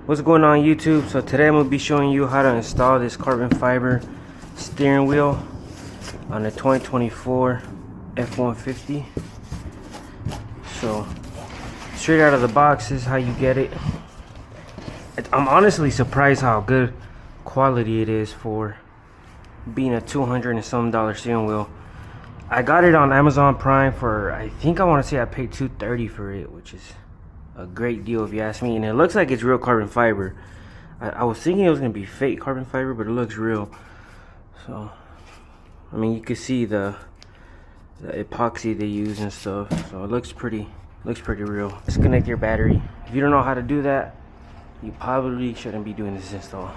What's going on YouTube? So today I'm going to be showing you how to install this carbon fiber steering wheel on the 2024 F150. So straight out of the box is how you get it. I'm honestly surprised how good quality it is for being a $200 and some steering wheel. I got it on Amazon Prime for, I think I want to say I paid $230 for it, which is a great deal if you ask me. And it looks like it's real carbon fiber. I was thinking it was gonna be fake carbon fiber, but it looks real. So I mean, you can see the epoxy they use and stuff, so it looks pretty real. Disconnect your battery. If you don't know how to do that, you probably shouldn't be doing this install.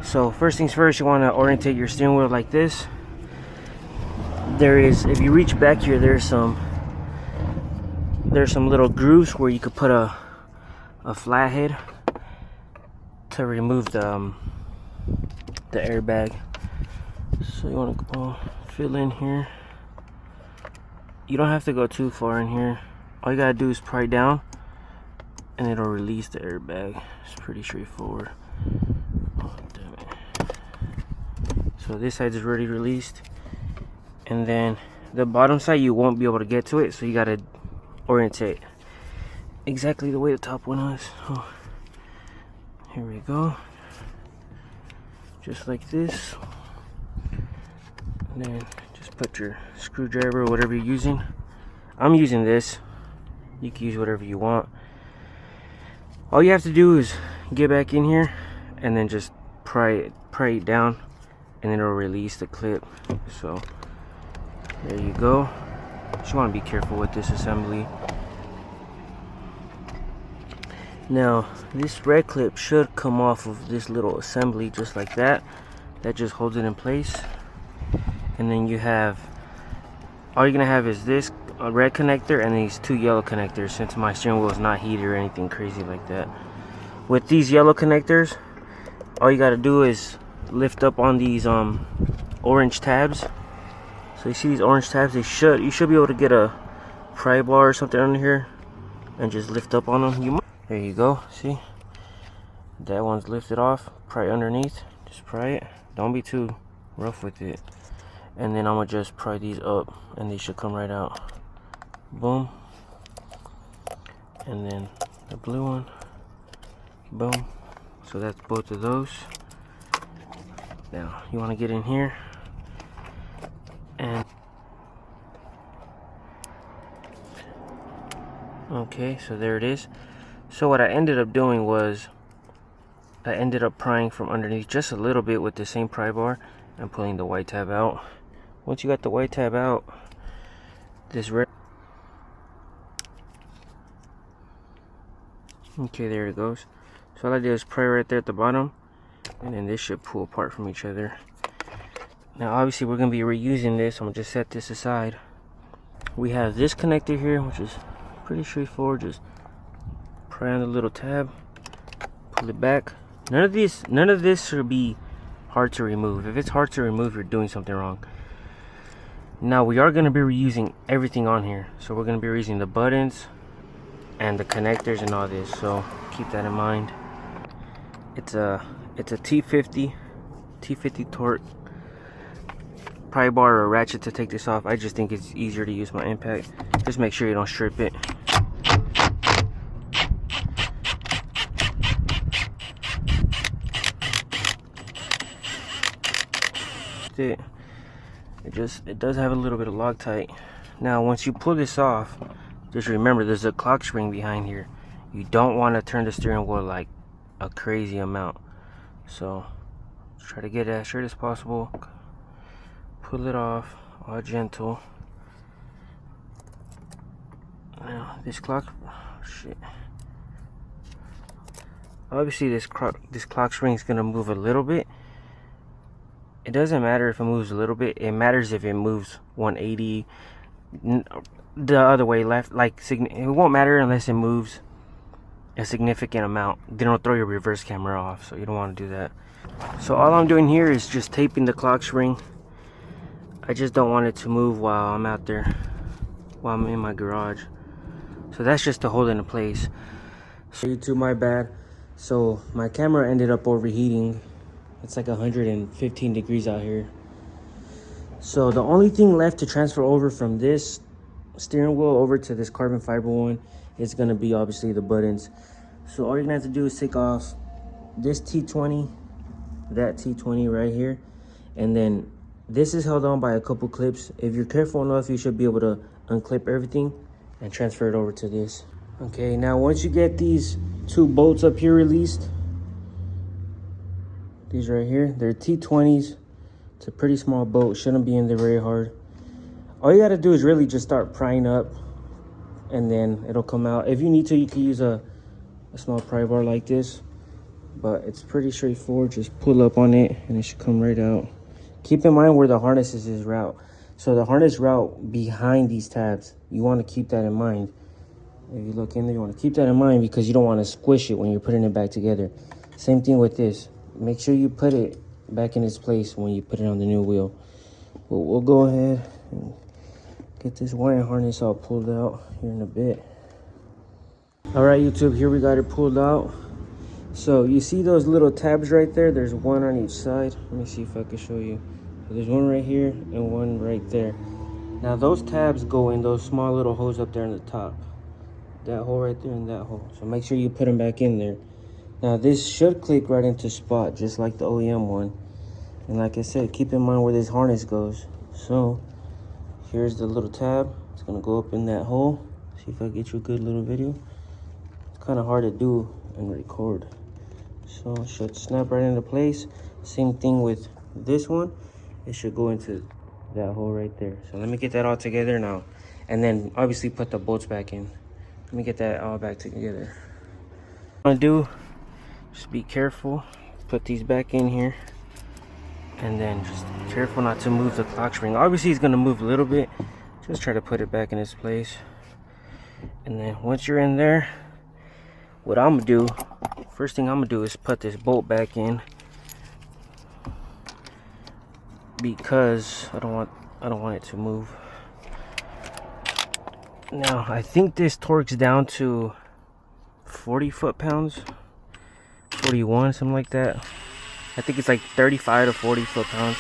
So first things first, you want to orientate your steering wheel like this. If you reach back here, there's some little grooves where you could put a flathead to remove the airbag. So you want to go fill in here. You don't have to go too far in here. All you gotta do is pry down and it'll release the airbag. It's pretty straightforward. Oh, damn it. So this side is already released, and then the bottom side you won't be able to get to it, so you gotta orientate exactly the way the top one was. Oh, here we go, just like this. And then just put your screwdriver or whatever you're using. I'm using this. You can use whatever you want. All you have to do is get back in here and then just pry it down, and then it'll release the clip. So there you go. Just want to be careful with this assembly. Now this red clip should come off of this little assembly just like that. That just holds it in place. And then you have, all you're gonna have is this red connector and these two yellow connectors, since my steering wheel is not heated or anything crazy like that. With these yellow connectors, all you gotta do is lift up on these orange tabs. So you see these orange tabs, you should be able to get a pry bar or something under here and just lift up on them. There you go, see? That one's lifted off. Pry underneath, just pry it. Don't be too rough with it. And then I'm gonna just pry these up and they should come right out. Boom. And then the blue one, boom. So that's both of those. Now you want to get in here and okay, so there it is. So what I ended up doing was I ended up prying from underneath just a little bit with the same pry bar and pulling the white tab out. Once you got the white tab out, this red, okay, there it goes. So all I did is pry right there at the bottom, and then this should pull apart from each other. Now obviously we're going to be reusing this. I'm going to just set this aside. We have this connector here, which is pretty straightforward. Just pry on the little tab, pull it back. None of this should be hard to remove. If it's hard to remove, you're doing something wrong. Now we are going to be reusing everything on here, so we're going to be reusing the buttons and the connectors and all this, so keep that in mind. It's a T50 torque pry bar or ratchet to take this off. I just think it's easier to use my impact. Just make sure you don't strip it. It does have a little bit of Loctite. Now once you pull this off, just remember there's a clock spring behind here. You don't want to turn the steering wheel like a crazy amount, so try to get it as straight as possible. Pull it off, all gentle. Now this clock, shit. Obviously this clock spring is gonna move a little bit. It doesn't matter if it moves a little bit. It matters if it moves 180 the other way, left. Like, it won't matter unless it moves a significant amount. Then it'll throw your reverse camera off, so you don't want to do that. So all I'm doing here is just taping the clock spring. I just don't want it to move while I'm out there, while I'm in my garage. So that's just to hold it in place. So YouTube, my bad. So my camera ended up overheating. It's like 115 degrees out here. So the only thing left to transfer over from this steering wheel over to this carbon fiber one is gonna be obviously the buttons. So all you're gonna have to do is take off this T20, that T20 right here, and then this is held on by a couple clips. If you're careful enough, you should be able to unclip everything and transfer it over to this. Okay, now once you get these two bolts up here released, these right here, they're T20s. It's a pretty small bolt, shouldn't be in there very hard. All you gotta do is really just start prying up and then it'll come out. If you need to, you can use a small pry bar like this, but it's pretty straightforward. Just pull up on it and it should come right out. Keep in mind where the harness is route. So the harness route behind these tabs, you want to keep that in mind. If you look in there, you want to keep that in mind because you don't want to squish it when you're putting it back together. Same thing with this. Make sure you put it back in its place when you put it on the new wheel. But we'll go ahead and get this wiring harness all pulled out here in a bit. All right, YouTube, here we got it pulled out. So you see those little tabs right there? There's one on each side. Let me see if I can show you. So there's one right here and one right there. Now those tabs go in those small little holes up there in the top. That hole right there and that hole. So make sure you put them back in there. Now this should click right into spot, just like the OEM one. And like I said, keep in mind where this harness goes. So here's the little tab. It's gonna go up in that hole. See if I get you a good little video. It's kind of hard to do and record. So it should snap right into place. Same thing with this one. It should go into that hole right there. So let me get that all together now. And then obviously put the bolts back in. Let me get that all back together. What I'm gonna do, just be careful. Put these back in here. And then just careful not to move the clock spring. Obviously it's gonna move a little bit. Just try to put it back in its place. And then once you're in there, what I'm gonna do, first thing I'm gonna do is put this bolt back in, because I don't want it to move. Now I think this torques down to 40 foot-pounds, 41, something like that. I think it's like 35 to 40 foot-pounds.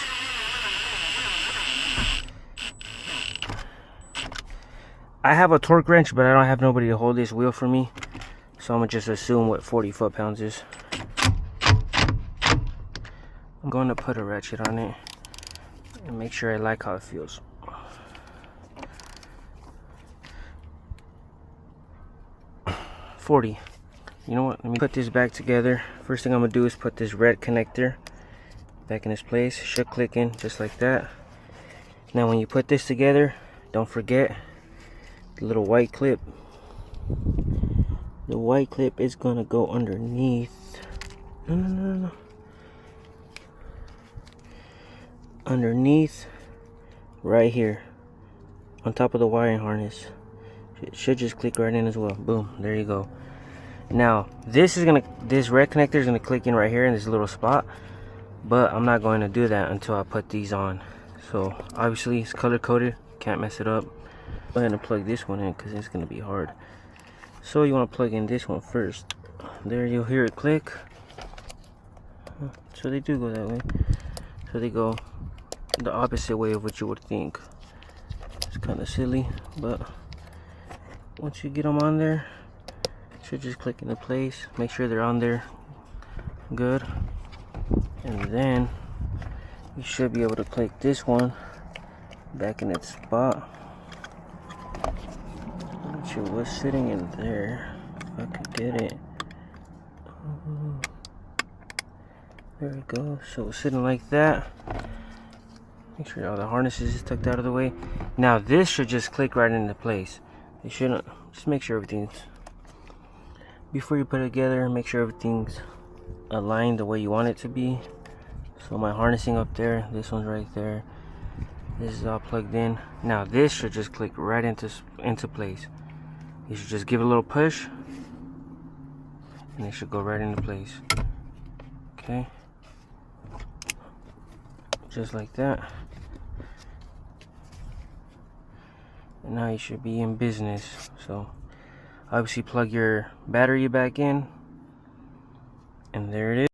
I have a torque wrench, but I don't have nobody to hold this wheel for me. So I'm gonna just assume what 40 foot-pounds is. I'm going to put a ratchet on it and make sure I like how it feels. $40. You know what? Let me put this back together. First thing I'm gonna do is put this red connector back in its place. Should click in just like that. Now when you put this together, don't forget the little white clip. The white clip is gonna go underneath. No. Underneath, right here, on top of the wiring harness. It should just click right in as well. Boom, there you go. Now this red connector is gonna click in right here in this little spot, but I'm not going to do that until I put these on. So obviously it's color coded, can't mess it up. Go ahead and plug this one in because it's gonna be hard. So you want to plug in this one first. There, you'll hear it click. So they do go that way. So they go the opposite way of what you would think. It's kind of silly, but once you get them on there, it should just click into place. Make sure they're on there good, and then you should be able to click this one back in its spot. Not sure what's sitting in there. If I could get it. There we go. So it's sitting like that. Make sure all the harnesses is tucked out of the way. Now this should just click right into place. It shouldn't. Just make sure everything's, before you put it together, make sure everything's aligned the way you want it to be. So my harnessing up there, this one's right there. This is all plugged in. Now this should just click right into place. You should just give it a little push and it should go right into place. Okay, just like that. And now you should be in business. So obviously plug your battery back in, And there it is.